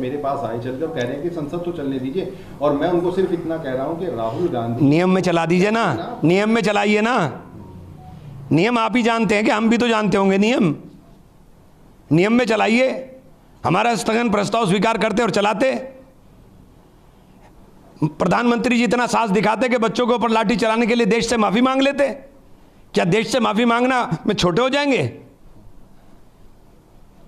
मेरे पास आए चलकर, कह रहे हैं कि संसद तो चलने दीजिए। और मैं उनको सिर्फ इतना कह रहा हूं कि राहुल गांधी नियम में चला दीजिए ना, नियम में चलाइए ना। नियम आप ही जानते हैं कि हम भी तो जानते होंगे नियम में चलाइए। हमारा स्थगन प्रस्ताव स्वीकार करते और चलाते। प्रधानमंत्री जी इतना साहस दिखाते कि बच्चों के ऊपर लाठी चलाने के लिए देश से माफी मांग लेते। क्या देश से माफी मांगना में छोटे हो जाएंगे?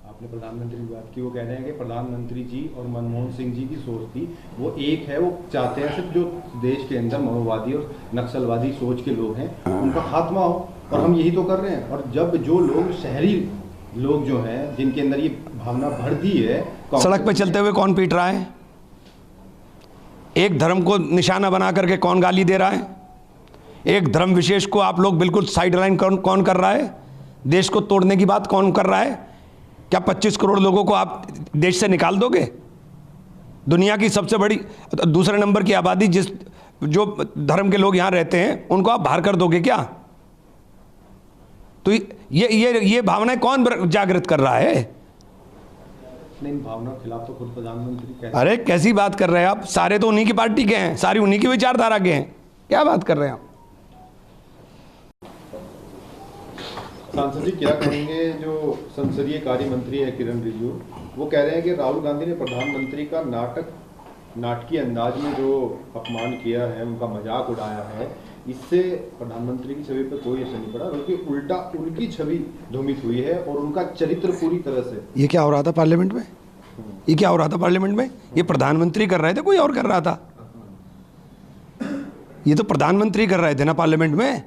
आपने प्रधानमंत्री की बात की, वो कह रहे हैं कि प्रधानमंत्री जी और मनमोहन सिंह जी की सोच थी वो एक है, वो चाहते हैं सिर्फ जो देश के अंदर माओवादी और नक्सलवादी सोच के लोग हैं उनका खात्मा हो, और हम यही तो कर रहे हैं। और जब जो लोग शहरी लोग जो हैं जिनके अंदर ये भावना भर दी है, सड़क पे चलते हुए कौन पीट रहा है? एक धर्म को निशाना बना करके कौन गाली दे रहा है? एक धर्म विशेष को आप लोग बिल्कुल साइड लाइन कौन कर रहा है? देश को तोड़ने की बात कौन कर रहा है? क्या 25 करोड़ लोगों को आप देश से निकाल दोगे? दुनिया की सबसे बड़ी दूसरे नंबर की आबादी जो धर्म के लोग यहां रहते हैं उनको आप बाहर कर दोगे क्या? तो ये भावनाएं कौन जागृत कर रहा है? इन भावनाओं के खिलाफ तो खुद प्रधानमंत्री कहते हैं। अरे कैसी बात कर रहे हैं आप? सारे तो उन्हीं की पार्टी के हैं, सारी उन्हीं की विचारधारा के हैं। क्या बात कर रहे हैं आप? सांसद जी क्या कहेंगे? जो संसदीय कार्य मंत्री है किरण रिजिजू, वो कह रहे हैं कि राहुल गांधी ने प्रधानमंत्री का नाटकीय अंदाज में जो अपमान किया है, उनका मजाक उड़ाया है, इससे प्रधानमंत्री की छवि पर कोई असर नहीं पड़ा, बल्कि उल्टा उनकी छवि ध्वमित हुई है और उनका चरित्र पूरी तरह से। ये क्या हो रहा था पार्लियामेंट में? ये क्या हो रहा था पार्लियामेंट में? ये प्रधानमंत्री कर रहे थे, कोई और कर रहा था? ये तो प्रधानमंत्री कर रहे थे ना पार्लियामेंट में।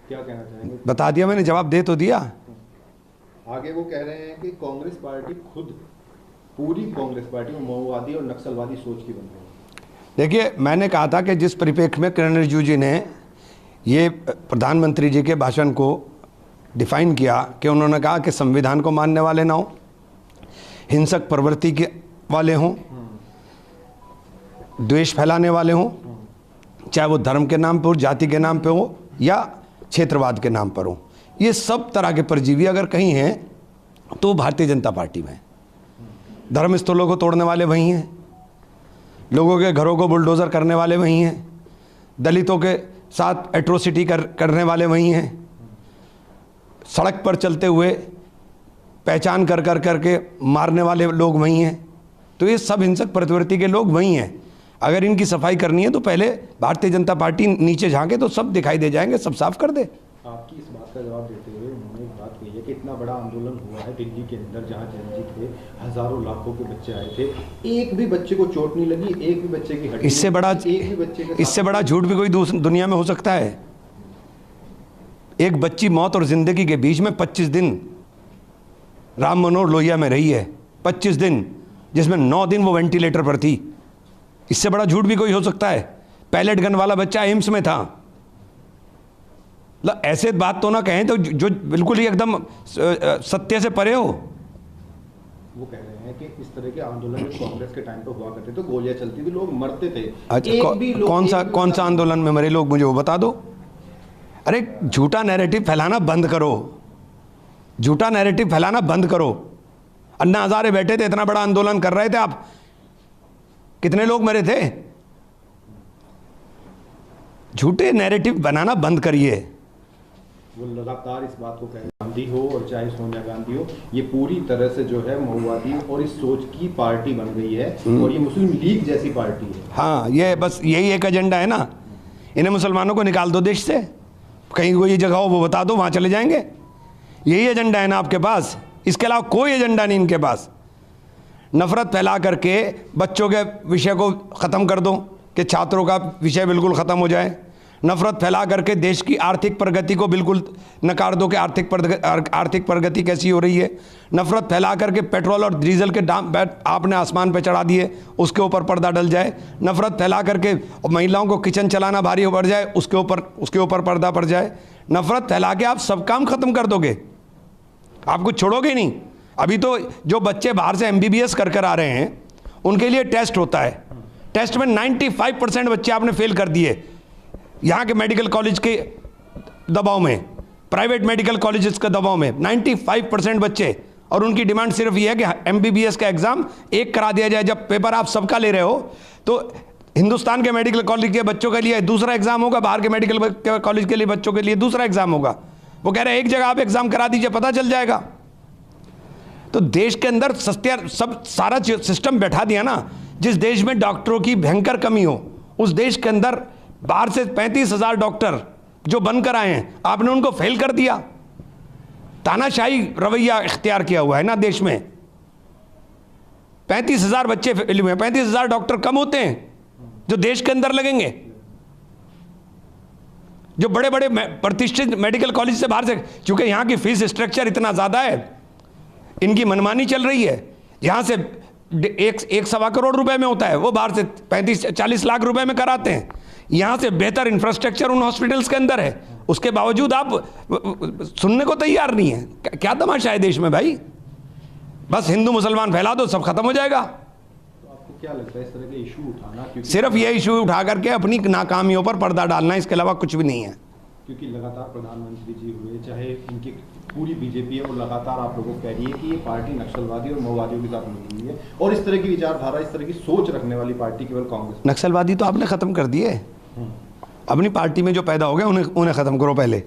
क्या कहना चाहेंगे? बता दिया मैंने, जवाब दे तो दिया। आगे वो कह रहे हैं कि कांग्रेस पार्टी खुद, पूरी कांग्रेस पार्टी माओवादी और नक्सलवादी सोच की बन रही है। देखिए, मैंने कहा था कि जिस परिप्रेक्ष्य में किरण रिजिजू जी ने ये प्रधानमंत्री जी के भाषण को डिफाइन किया कि उन्होंने कहा कि संविधान को मानने वाले ना हो, हिंसक प्रवृत्ति के वाले हों, द्वेष फैलाने वाले हों, चाहे वो धर्म के नाम पर हो, जाति के नाम पर हो या क्षेत्रवाद के नाम पर हो, ये सब तरह के परजीवी अगर कहीं हैं तो भारतीय जनता पार्टी में। धर्म स्थलों को तोड़ने वाले वही हैं, लोगों के घरों को बुलडोज़र करने वाले वही हैं, दलितों के साथ एट्रोसिटी करने वाले वही हैं, सड़क पर चलते हुए पहचान करके मारने वाले लोग वही हैं। तो ये सब हिंसक प्रवृत्ति के लोग वही हैं। अगर इनकी सफाई करनी है तो पहले भारतीय जनता पार्टी नीचे झांके तो सब दिखाई दे जाएंगे, सब साफ कर दे। आपकी इस बात का जवाब देते हुए उन्होंने एक बात कही है कि इतना बड़ा आंदोलन हुआ है दिल्ली के अंदर, जहां जनजीत थे, हजारों लाखों के बच्चे आए थे, एक भी बच्चे को चोट नहीं लगी, एक भी बच्चे की हड्डी, इससे बड़ा झूठ भी कोई दुनिया में हो सकता है? एक बच्ची मौत और जिंदगी के बीच में 25 दिन राम मनोहर लोहिया में रही है, 25 दिन, जिसमें 9 दिन वो वेंटिलेटर पर थी। इससे बड़ा झूठ भी कोई हो सकता है? पैलेट गन वाला बच्चा एम्स में था। ऐसे बात तो ना कहें तो जो बिल्कुल ही एकदम सत्य से परे हो। वो कह रहे हैं कि इस तरह के आंदोलन कांग्रेस के टाइम पर हुआ करते थे, गोलियां चलती थी, लोग मरते थे। अच्छा, कौन सा आंदोलन में मरे लोग, मुझे वो बता दो। अरे झूठा नैरेटिव फैलाना बंद करो, झूठा नैरेटिव फैलाना बंद करो। अन्ना हजारे बैठे थे, इतना बड़ा आंदोलन कर रहे थे, आप कितने लोग मरे थे? झूठे नैरेटिव बनाना बंद करिए। वो लगातार इस बात को कह रहे, गांधी हो और चाहे सोनिया गांधी हो, ये पूरी तरह से जो है माओवादी और इस सोच की पार्टी बन गई है, और ये मुस्लिम लीग जैसी पार्टी है। हाँ, ये बस यही एक एजेंडा है ना, इन्हें मुसलमानों को निकाल दो देश से, कहीं कोई जगह हो वो बता दो, वहाँ चले जाएंगे। यही एजेंडा है ना आपके पास, इसके अलावा कोई एजेंडा नहीं इनके पास। नफरत फैला करके बच्चों के विषय को ख़त्म कर दो कि छात्रों का विषय बिल्कुल ख़त्म हो जाए। नफरत फैला करके देश की आर्थिक प्रगति को बिल्कुल नकार दो कि आर्थिक प्रगति कैसी हो रही है। नफरत फैला करके पेट्रोल और डीजल के दाम आपने आसमान पे चढ़ा दिए, उसके ऊपर पर्दा डल जाए। नफरत फैला करके महिलाओं को किचन चलाना भारी पड़ जाए, उसके ऊपर पर्दा पड़ जाए। नफरत फैला के आप सब काम ख़त्म कर दोगे, आप कुछ छोड़ोगे नहीं। अभी तो जो बच्चे बाहर से MBBS कर आ रहे हैं उनके लिए टेस्ट होता है, टेस्ट में 95% बच्चे आपने फेल कर दिए। यहाँ के मेडिकल कॉलेज के दबाव में, प्राइवेट मेडिकल कॉलेजेस के दबाव में 95% बच्चे और उनकी डिमांड सिर्फ ये है कि MBBS का एग्ज़ाम एक करा दिया जाए। जब पेपर आप सबका ले रहे हो तो हिंदुस्तान के मेडिकल कॉलेज के बच्चों के लिए दूसरा एग्ज़ाम होगा, बाहर के मेडिकल कॉलेज के लिए बच्चों के लिए दूसरा एग्ज़ाम होगा। वो कह रहे हैं एक जगह आप एग्ज़ाम करा दीजिए, पता चल जाएगा। तो देश के अंदर सब सारा सिस्टम बैठा दिया ना। जिस देश में डॉक्टरों की भयंकर कमी हो, उस देश के अंदर बाहर से 35,000 डॉक्टर जो बनकर आए हैं, आपने उनको फेल कर दिया। तानाशाही रवैया इख्तियार किया हुआ है ना देश में। 35,000 बच्चे फेल हुए, 35,000 डॉक्टर कम होते हैं जो देश के अंदर लगेंगे। जो बड़े बड़े प्रतिष्ठित मेडिकल कॉलेज से बाहर से, क्योंकि यहाँ की फीस स्ट्रक्चर इतना ज़्यादा है, इनकी मनमानी चल रही है। यहाँ से एक सवा करोड़ रुपए में होता है, वो बाहर से 35-40 लाख रुपए में कराते हैं। यहाँ से बेहतर इंफ्रास्ट्रक्चर उन हॉस्पिटल्स के अंदर है, उसके बावजूद आप सुनने को तैयार नहीं है। क्या तमाशा है देश में भाई? बस हिंदू मुसलमान फैला दो, सब खत्म हो जाएगा। तो आपको क्या लगता है इस तरह के इशू उठाना? सिर्फ ये इशू उठा करके अपनी नाकामियों पर पर्दा डालना, इसके अलावा कुछ भी नहीं है। क्योंकि लगातार प्रधानमंत्री जी हुए, चाहे इनकी पूरी बीजेपी है, वो लगातार आप लोगों को कह रही है कि ये पार्टी नक्सलवादी और माओवादियों के साथ मिली हुई है, और इस तरह की विचारधारा, इस तरह की सोच रखने वाली पार्टी केवल कांग्रेस। नक्सलवादी तो आपने ख़त्म कर दिए। अपनी पार्टी में जो पैदा हो गए उन्हें ख़त्म करो पहले।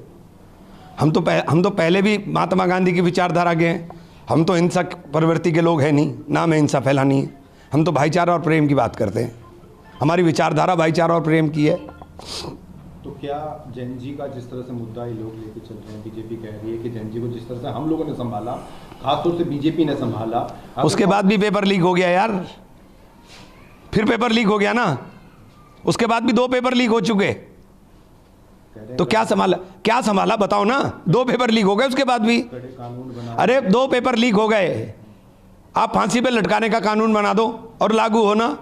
हम तो पहले भी महात्मा गांधी की विचारधारा के हैं। हम तो हिंसा प्रवृत्ति के लोग हैं नहीं, ना में हिंसा फैलानी है। हम तो भाईचारा और प्रेम की बात करते हैं। हमारी विचारधारा भाईचारा और प्रेम की है। तो क्या जैन जी का जिस तरह से मुद्दा ये लोग लेके चल रहे हैं, बीजेपी कह रही है कि जैन जी को जिस तरह से हम लोगों ने संभाला, खासतौर से बीजेपी ने संभाला, उसके बाद भी पेपर लीक हो गया यार। फिर पेपर लीक हो गया ना, उसके बाद भी 2 पेपर लीक हो चुके। तो क्या संभाला बताओ ना। 2 पेपर लीक हो गए उसके बाद भी। अरे 2 पेपर लीक हो गए, आप फांसी पे लटकाने का कानून बना दो और लागू हो ना,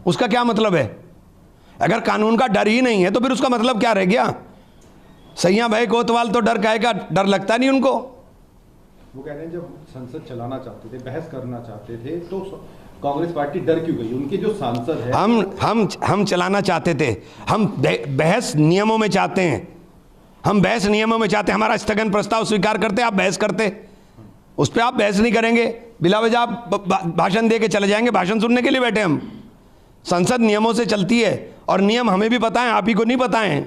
उसका क्या मतलब है? अगर कानून का डर ही नहीं है तो फिर उसका मतलब क्या रह गया? सैया भाई कोतवाल तो डर काहे का, डर लगता नहीं उनको। वो कह रहे हैं जब संसद चलाना चाहते थे, बहस करना चाहते थे, तो कांग्रेस पार्टी डर क्यों गई? उनके जो सांसद है, हम चलाना चाहते थे, हम बहस नियमों में चाहते हैं। हम बहस नियमों में चाहते हैं। हमारा स्थगन प्रस्ताव स्वीकार करते, आप बहस करते, उस पर आप बहस नहीं करेंगे, बिला वजह आप भाषण दे के चले जाएंगे। भाषण सुनने के लिए बैठे हम। संसद नियमों से चलती है और नियम हमें भी पता है, आप ही को नहीं पता है।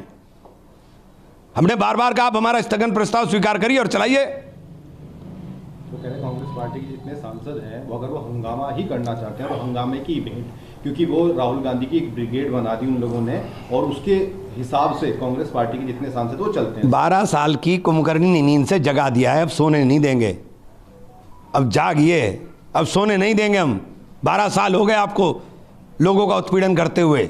हमने बार बार कहा आप हमारा स्थगन प्रस्ताव स्वीकार करिए और चलाइए। तो कह रहे कांग्रेस पार्टी के जितने सांसद हैं, वो अगर वो हंगामा ही करना चाहते हैं, और हंगामे की भेंट, क्योंकि वो राहुल गांधी की एक ब्रिगेड बना दी उन लोगों ने, और उसके हिसाब से कांग्रेस पार्टी के जितने सांसद वो चलते हैं। 12 साल की कुंभकर्णी नींद से जगा दिया है, अब सोने नहीं देंगे। अब जागिए, अब सोने नहीं देंगे हम। 12 साल हो गए आपको लोगों का उत्पीड़न करते हुए।